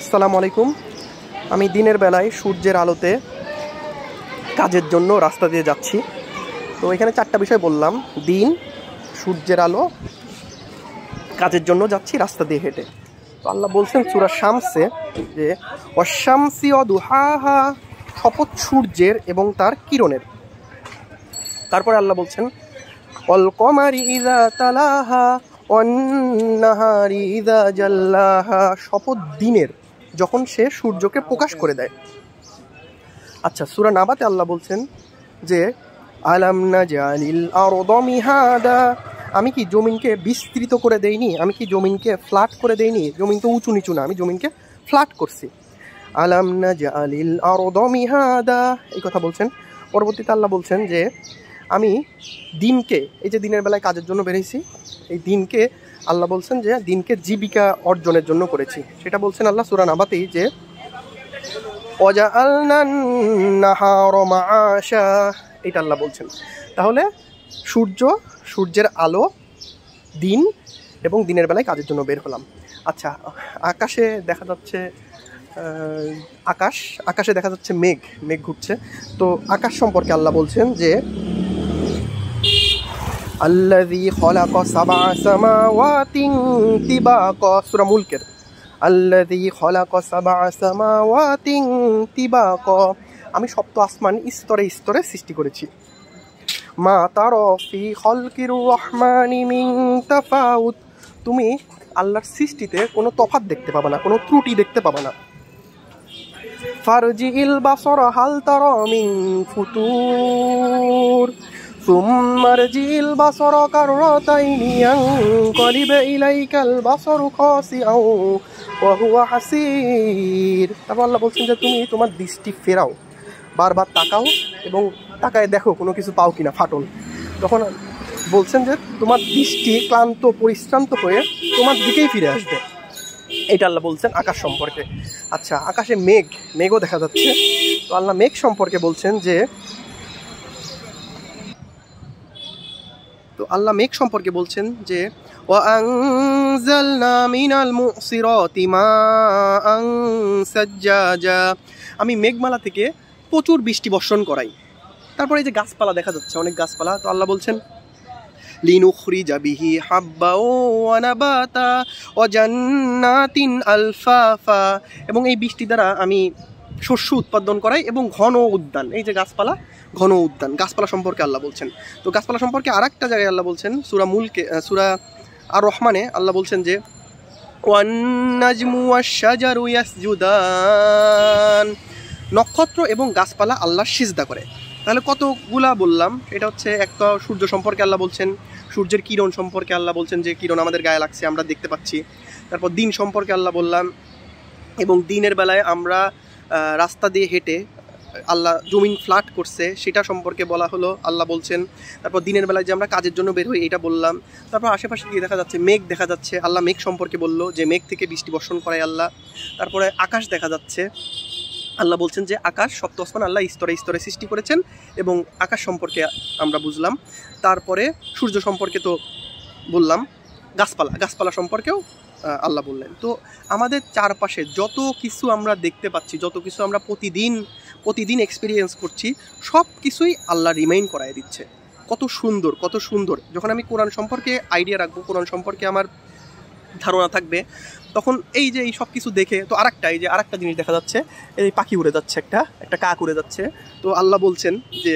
আসসালামু আলাইকুম। আমি দিনের বেলায় সূর্যের আলোতে কাজের জন্য রাস্তা দিয়ে যাচ্ছি। তো এখানে চারটা বিষয় বললাম: দিন, সূর্যের আলো, কাজের জন্য যাচ্ছি রাস্তা দিয়ে হেঁটে। তো আল্লাহ বলছেন সূরা শামসে যে ওয়াশ-শামসি ওয়া দুহাহা, শপথ সূর্যের এবং তার কিরণের। তারপরে আল্লাহ বলছেন ওয়াল কমারি ইযা তালাহা ওয়ান নাহারি ইযা জাল্লাহা, শপথ দিনের যখন সে সূর্যকে প্রকাশ করে দেয়। আচ্ছা, সূরা নাবাতে আল্লাহ বলছেন যে আলাম নাজালিল আরদা মিহাদা, আমি কি জমিনকে বিস্তৃত করে দেইনি, আমি কি জমিনকে ফ্ল্যাট করে দেইনি। জমিন তো উঁচু নিচু না, আমি জমিনকে ফ্ল্যাট করছি। আলাম নাজালিল আরদা মিহাদা, এই কথা বলছেন। পরবর্তীতে আল্লাহ বলছেন যে আমি দিনকে, এই যে দিনের বেলায় কাজের জন্য বেরিয়েছি, এই দিনকে আল্লাহ বলছেন যে দিনকে জীবিকা অর্জনের জন্য করেছি। সেটা বলছেন আল্লাহ সূরা নাবাতেই যে ওয়াজআলনান নাহারা মাআশা, এটা আল্লাহ বলছেন। তাহলে সূর্যের আলো, দিন এবং দিনের বেলায় কাজের জন্য বের হলাম। আচ্ছা, আকাশে দেখা যাচ্ছে আকাশে দেখা যাচ্ছে মেঘ ঘুরছে। তো আকাশ সম্পর্কে আল্লাহ বলছেন যে আল্লাযী খালাকা সাবআ সামাওয়াতিন তিবাকা, সূরা মুলকের আল্লাযী খালাকা সাবআ সামাওয়াতিন তিবাকা, আমি সপ্ত আসমান স্তরে স্তরে সৃষ্টি করেছি। মা তারা ফি খালকির রহমানি মিন তাফাউত, তুমি আল্লাহর সৃষ্টিতে কোনো তফাৎ দেখতে পাবে না, কোনো ত্রুটি দেখতে পাবে না। ফারজিল বাসরা হাল তারা মিন ফুতুর সুম্মা রজিল বাসরা কাররাতাইনি ইয়ানকালিবু ইলাইকাল বাসরু খাসিআন ওয়া হুয়া হাসির। তারপর আল্লাহ বলছেন যে তুমি তোমার দৃষ্টি ফেরাও, বারবার তাকাও এবং তাকায় দেখো কোনো কিছু পাও কিনা ফাটল। তখন বলছেন যে তোমার দৃষ্টি ক্লান্ত পরিশ্রান্ত হয়ে তোমার দিকেই ফিরে আসবে। এটা আল্লাহ বলছেন আকাশ সম্পর্কে। আচ্ছা, আকাশে মেঘও দেখা যাচ্ছে। তো আল্লাহ মেঘ সম্পর্কে বলছেন যে ওয়া আনজালনা মিনাল মুসিরাতি মাআন সাজ্জাজা, আমি মেঘমালা থেকে প্রচুর বৃষ্টি বর্ষণ করাই। তারপরে এই যে গাছপালা দেখা যাচ্ছে, অনেক গাছপালা। তো আল্লাহ বলছেন লিনুখরিজা বিহি হাব্বা ওয়া নাবাতা ওয়া জান্নাতিন আলফাফা, এবং এই বৃষ্টি দ্বারা আমি শস্য উৎপাদন করাই এবং ঘন উদ্যান, এই যে গাছপালা, ঘন উদ্যান, গাছপালা সম্পর্কে আল্লাহ বলছেন। তো গাছপালা সম্পর্কে আরেকটা জায়গায় আল্লাহ বলছেন সূরা আর রহমানে আল্লাহ বলছেন যে ওয়ান নাজমু ওয়াশ শাজারু ইয়াসজুদান, নক্ষত্র এবং গাছপালা আল্লাহর সিজদা করে। তাহলে কতগুলা বললাম। এটা হচ্ছে একটা সূর্য সম্পর্কে আল্লাহ বলছেন, সূর্যের কিরণ সম্পর্কে আল্লাহ বলছেন যে কিরণ আমাদের গায়ে লাগছে, আমরা দেখতে পাচ্ছি। তারপর দিন সম্পর্কে আল্লাহ বললাম, এবং দিনের বেলায় আমরা রাস্তা দিয়ে হেঁটে আল্লাহ জমিন ফ্ল্যাট করছে সেটা সম্পর্কে বলা হলো, আল্লাহ বলছেন। তারপর দিনের বেলায় যে আমরা কাজের জন্য বের হই এটা বললাম। তারপর আশেপাশে গিয়ে দেখা যাচ্ছে মেঘ দেখা যাচ্ছে, আল্লাহ মেঘ সম্পর্কে বললো যে মেঘ থেকে বৃষ্টি বর্ষণ করায় আল্লাহ। তারপরে আকাশ দেখা যাচ্ছে, আল্লাহ বলছেন যে আকাশ, সপ্ত আসমান আল্লাহ স্তরে স্তরে সৃষ্টি করেছেন এবং আকাশ সম্পর্কে আমরা বুঝলাম। তারপরে সূর্য সম্পর্কে তো বললাম, গাছপালা সম্পর্কেও আল্লাহ বললেন। তো আমাদের চারপাশে যত কিছু আমরা দেখতে পাচ্ছি, যত কিছু আমরা প্রতিদিন এক্সপিরিয়েন্স করছি, সব কিছুই আল্লাহ রিমাইন্ড করায় দিচ্ছে। কত সুন্দর। যখন আমি কোরআন সম্পর্কে আইডিয়া রাখবো, কোরআন সম্পর্কে আমার ধারণা থাকবে, তখন এই যে এই সব কিছু দেখে তো আরেকটা জিনিস দেখা যাচ্ছে, এই পাখি উড়ে যাচ্ছে, একটা কাক উড়ে যাচ্ছে। তো আল্লাহ বলছেন যে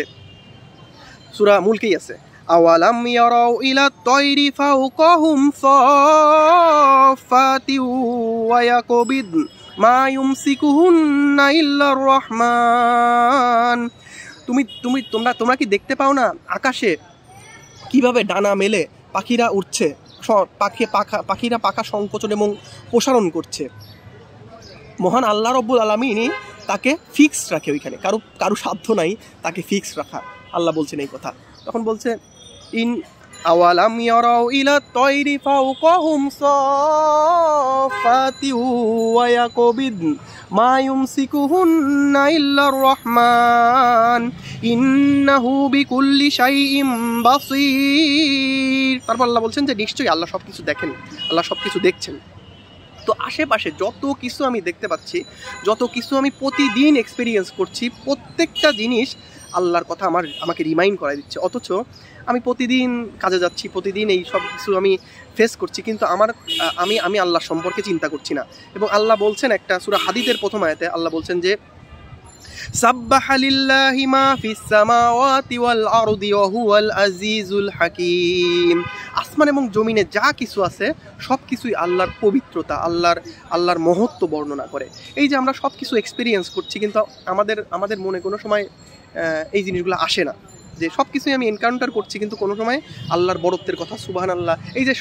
সূরা মুলকেই আছে, আওয়ালাম ইয়ারাউ ইলা তায়রি ফাওকাহুম সাফাতি ওয়া ইয়াকবিদ মা ইউমসিকুহুন্না ইল্লার রহমান, তোমরা কি দেখতে পাও না আকাশে কিভাবে ডানা মেলে পাখিরা উঠছে, পাখিরা পাখা সংকোচন এবং প্রসারণ করছে। মহান আল্লাহ রব্বুল আলামিনই তাকে ফিক্স রাখে, ওইখানে কারো সাধ্য নাই তাকে ফিক্স রাখা। আল্লাহ বলছেন এই কথা। তখন বলছে ইন আওয়ালাম ইয়ারাউ ইলা তায়রি ফাওকাহুম সাফাতি ওয়া ইয়াকবিদ মা ইউমসিকুহুন্না ইল্লার রহমান ইন্নাহু বিকুল্লি শাইইন বাসীর। তারপর আল্লাহ বলছেন যে নিশ্চয়ই আল্লাহ সবকিছু দেখেন, আল্লাহ সবকিছু দেখছেন। তো আশেপাশে যত কিছু আমি দেখতে পাচ্ছি, যত কিছু আমি প্রতিদিন এক্সপিরিয়েন্স করছি, প্রত্যেকটা জিনিস আল্লাহর কথা আমাকে রিমাইন্ড করাই দিচ্ছে। অথচ আমি প্রতিদিন কাজে যাচ্ছি, প্রতিদিন এই সব কিছু আমি ফেস করছি, কিন্তু আমি আল্লাহ সম্পর্কে চিন্তা করছি না। এবং আল্লাহ বলছেন একটা সূরা হাদীদের প্রথম আয়াতে আল্লাহ বলছেন যে সাব্বাহা লিল্লাহি মা ফিস সামাওয়াতি ওয়াল আরদি ওয়া হুয়াল আজিজুল হাকীম। আসমান এবং জমিনে যা কিছু আছে সব কিছুই আল্লাহর পবিত্রতা, আল্লাহর মহত্ব বর্ণনা করে। এই যে আমরা সব কিছু এক্সপিরিয়েন্স করছি, কিন্তু আমাদের মনে কোনো সময় এই জিনিসগুলো আসে না যে সব কিছুই আমি এনকাউন্টার করছি, কিন্তু কোনো সময় আল্লাহর বড়ত্বের কথা, সুবহানাল্লাহ। এই যে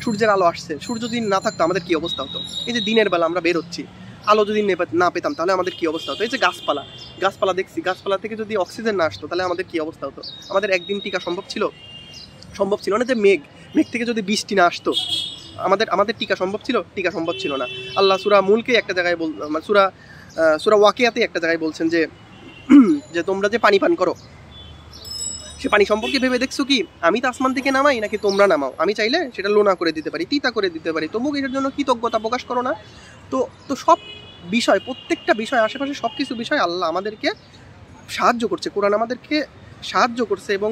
সূর্যের আলো আসছে, সূর্য যদি না থাকতো আমাদের কী অবস্থা হতো? এই যে দিনের বেলা আমরা বেরোচ্ছি, আলো যদি না পেতাম তাহলে আমাদের কী অবস্থা হতো? এই যে গাছপালা দেখছি, গাছপালা থেকে যদি অক্সিজেন না আসতো তাহলে আমাদের কী অবস্থা হতো? আমাদের একদিন টিকা সম্ভব ছিল না। যে মেঘ থেকে যদি বৃষ্টি না আসতো আমাদের টিকা সম্ভব ছিল না। আল্লাহ সূরা মুলকে একটা জায়গায় সূরা ওয়াকিয়াতে একটা জায়গায় বলছেন যে তোমরা যে পানি পান করো, সে পানি সম্পর্কে ভেবে দেখছো কি আমি তো আসমান থেকে নামাই নাকি তোমরা নামাও? আমি চাইলে সেটা লোনা করে দিতে পারি, তিতা করে দিতে পারি, তবু এটার জন্য কৃতজ্ঞতা প্রকাশ করো না? তো সব বিষয়, প্রত্যেকটা বিষয়, আশেপাশে সব কিছু বিষয় আল্লাহ আমাদেরকে সাহায্য করছে, কোরআন আমাদেরকে সাহায্য করছে, এবং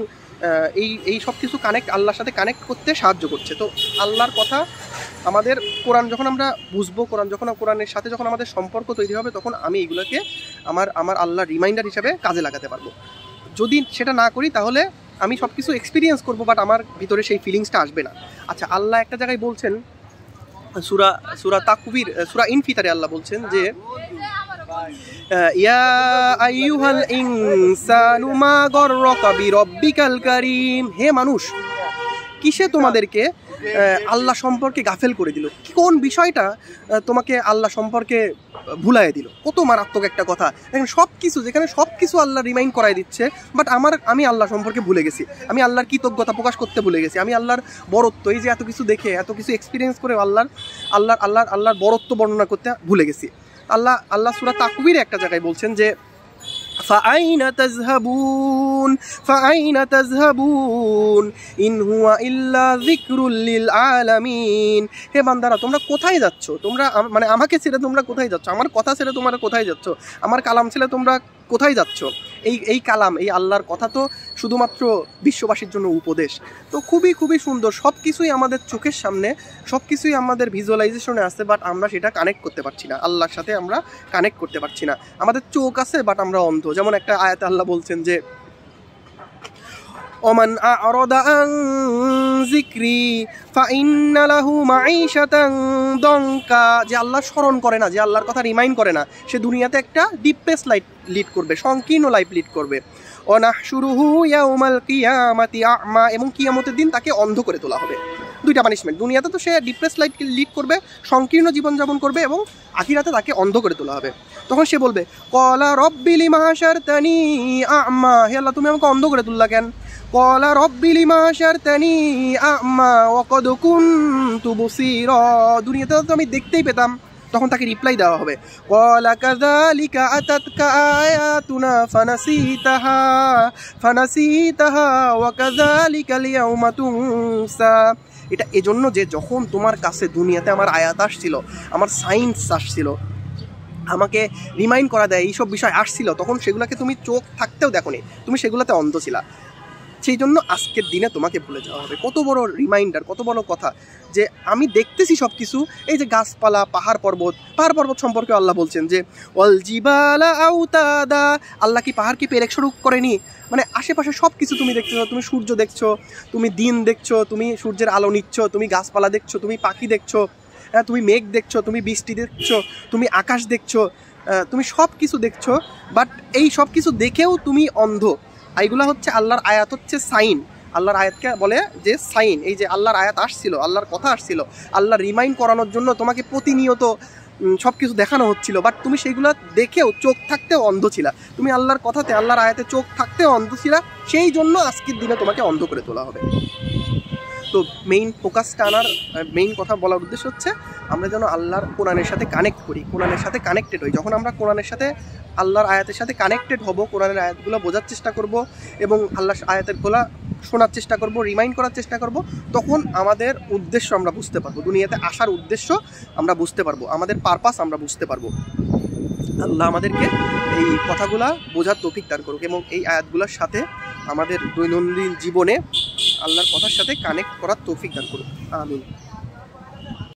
এই সব কিছু আল্লাহর সাথে কানেক্ট করতে সাহায্য করছে। তো আল্লাহর কথা আমাদের কোরআন যখন আমরা বুঝবো, কোরআনের সাথে যখন আমাদের সম্পর্ক তৈরি হবে, তখন আমি এগুলোকে আমার আল্লাহর রিমাইন্ডার হিসাবে কাজে লাগাতে পারবো। যদি সেটা না করি তাহলে আমি সব কিছু এক্সপিরিয়েন্স করবো, বাট আমার ভিতরে সেই ফিলিংসটা আসবে না। আচ্ছা, আল্লাহ একটা জায়গায় বলছেন, সূরা তাকবীর, সূরা ইনফিতারে আল্লাহ বলছেন যে ইয়া আইয়ুহাল ইনসানু মা গররাকা বিরব্বিকাল কারীম। হে মানুষ, কিসে তোমাদেরকে আল্লাহ সম্পর্কে গাফেল করে দিল? কোন বিষয়টা তোমাকে আল্লাহ সম্পর্কে ভুলাইয়ে দিল? কত মারাত্মক একটা কথা। দেখেন, যেখানে সব কিছু আল্লাহ রিমাইন্ড করাই দিচ্ছে, বাট আমি আল্লাহ সম্পর্কে ভুলে গেছি, আমি আল্লাহর কৃতজ্ঞতা প্রকাশ করতে ভুলে গেছি, আমি আল্লাহর বরত্ব, এই যে এত কিছু দেখে, এত কিছু এক্সপিরিয়েন্স করে আল্লাহর বরত্ব বর্ণনা করতে ভুলে গেছি। আল্লাহ সূরা তাকবীরে একটা জায়গায় বলছেন যে ফাআইনা তাযহাবুন ইন হুয়া ইল্লা যিকরুল লিল আলামিন। হে বান্দারা, তোমরা কোথায় যাচ্ছ? তোমরা মানে আমাকে ছেড়ে তোমরা কোথায় যাচ্ছ? আমার কথা ছেড়ে তোমরা কোথায় যাচ্ছ? আমার কালাম ছেড়ে তোমরা কোথায় যাচ্ছ? এই কালাম, এই আল্লাহর কথা তো শুধুমাত্র বিশ্ববাসীর জন্য উপদেশ। তো খুবই খুবই সুন্দর, সব কিছুই আমাদের চোখের সামনে, সব কিছুই আমাদের ভিজুয়ালাইজেশনে আছে, বাট আমরা সেটা কানেক্ট করতে পারছি না, আল্লাহর সাথে আমরা কানেক্ট করতে পারছি না। আমাদের চোখ আছে, বাট আমরা অন্ধ। যেমন একটা আয়াতে আল্লাহ বলছেন যে ওমান আ'রাদা আন যিকরি ফাইন্না লাহু মাঈশাতান দনকা। যে আল্লাহ স্মরণ করে না, যে আল্লাহর কথা রিমাইন্ড করে না, সে দুনিয়াতে একটা ডিপ্রেস লাইফ লিড করবে, সংকীর্ণ লাইফ লিড করবে। ওয়ানাহশুরুহু ইয়াউমাল কিয়ামাতি আ'মা। এবং কিয়ামতের দিন তাকে অন্ধ করে তোলা হবে। দুইটা পানিশমেন্ট, দুনিয়াতে তো সে ডিপ্রেস লাইফ লিড করবে, সংকীর্ণ জীবনযাপন করবে, এবং আখিরাতে তাকে অন্ধ করে তোলা হবে। তখন সে বলবে ক্বালা রব্বি লিমা হাশারতানি আ'মা। হে আল্লাহ, তুমি আমাকে অন্ধ করে তুললা কেন? ক্বালা রব্বি লিমা হাশারতানি আ'মা ওয়া ক্বাদ কুনতু বসীরা। দুনিয়াতে তো আমি দেখতেই পেতাম। তখন তাকে রিপ্লাই দেওয়া হবে ক্বালা কাযালিকা আতাতকা আয়াতুনা ফানাসিতাহা ওয়া কাযালিকাল ইয়াউমা তুনসা। এটা এজন্য যে যখন তোমার কাছে দুনিয়াতে আমার আয়াত আসছিল, আমার সায়েন্স আসছিল, আমাকে রিমাইন্ড করা দেয়, এইসব বিষয় আসছিল, তখন সেগুলোকে তুমি চোখ থাকতেও দেখোনি, তুমি সেগুলোতে অন্ধ ছিলা। সেই জন্য আজকের দিনে তোমাকে ভুলে যাওয়া হবে। কত বড় রিমাইন্ডার, কত বড় কথা যে আমি দেখতেছি সব কিছু। এই যে গাছপালা, পাহাড় পর্বত সম্পর্কে আল্লাহ বলছেন যে ওয়াল জিবালা আউতাদা। আল্লাহ কি পাহাড়কে পেরেক স্বরূপ করেনি? মানে আশেপাশে সব কিছু তুমি দেখছো, তুমি সূর্য দেখছো, তুমি দিন দেখছো, তুমি সূর্যের আলো নিচ্ছ, তুমি গাছপালা দেখছো, তুমি পাখি দেখছো, তুমি মেঘ দেখছো, তুমি বৃষ্টি দেখছো, তুমি আকাশ দেখছো, তুমি সব কিছু দেখছো, বাট এই সব কিছু দেখেও তুমি অন্ধ। এইগুলা হচ্ছে আল্লাহর আয়াত, হচ্ছে সাইন। আল্লাহর আয়াতকে বলে যে সাইন। এই যে আল্লাহর আয়াত আসছিল, আল্লাহর কথা আসছিল, আল্লাহ রিমাইন্ড করানোর জন্য তোমাকে প্রতিনিয়ত সব কিছু দেখানো হচ্ছিল, বাট তুমি সেইগুলো দেখেও চোখ থাকতেও অন্ধ ছিলা। তুমি আল্লাহর কথাতে, আল্লাহর আয়াতে চোখ থাকতেও অন্ধ ছিলা। সেই জন্য আজকের দিনে তোমাকে অন্ধ করে তোলা হবে। তো মেইন ফোকাসটা আনার মেইন কথা বলার উদ্দেশ্য হচ্ছে আমরা যেন আল্লাহর কোরআনের সাথে কানেক্ট করি, কোরআনের সাথে কানেক্টেড হই। যখন আমরা কোরআনের সাথে আল্লাহর আয়াতের সাথে কানেক্টেড হব, কোরআনের আয়াতগুলো বোঝার চেষ্টা করব এবং আল্লাহর আয়াতের গুলা শোনার চেষ্টা করব, রিমাইন্ড করার চেষ্টা করব, তখন আমাদের উদ্দেশ্য আমরা বুঝতে পারবো, দুনিয়াতে আসার উদ্দেশ্য আমরা বুঝতে পারবো, আমাদের পারপাস আমরা বুঝতে পারবো। আল্লাহ আমাদেরকে এই কথাগুলা বোঝার তৌফিক দান করুক এবং এই আয়াতগুলোর সাথে আমাদের দৈনন্দিন জীবনে আল্লাহর কথার সাথে কানেক্ট করার তৌফিক দান করুক। আমিন।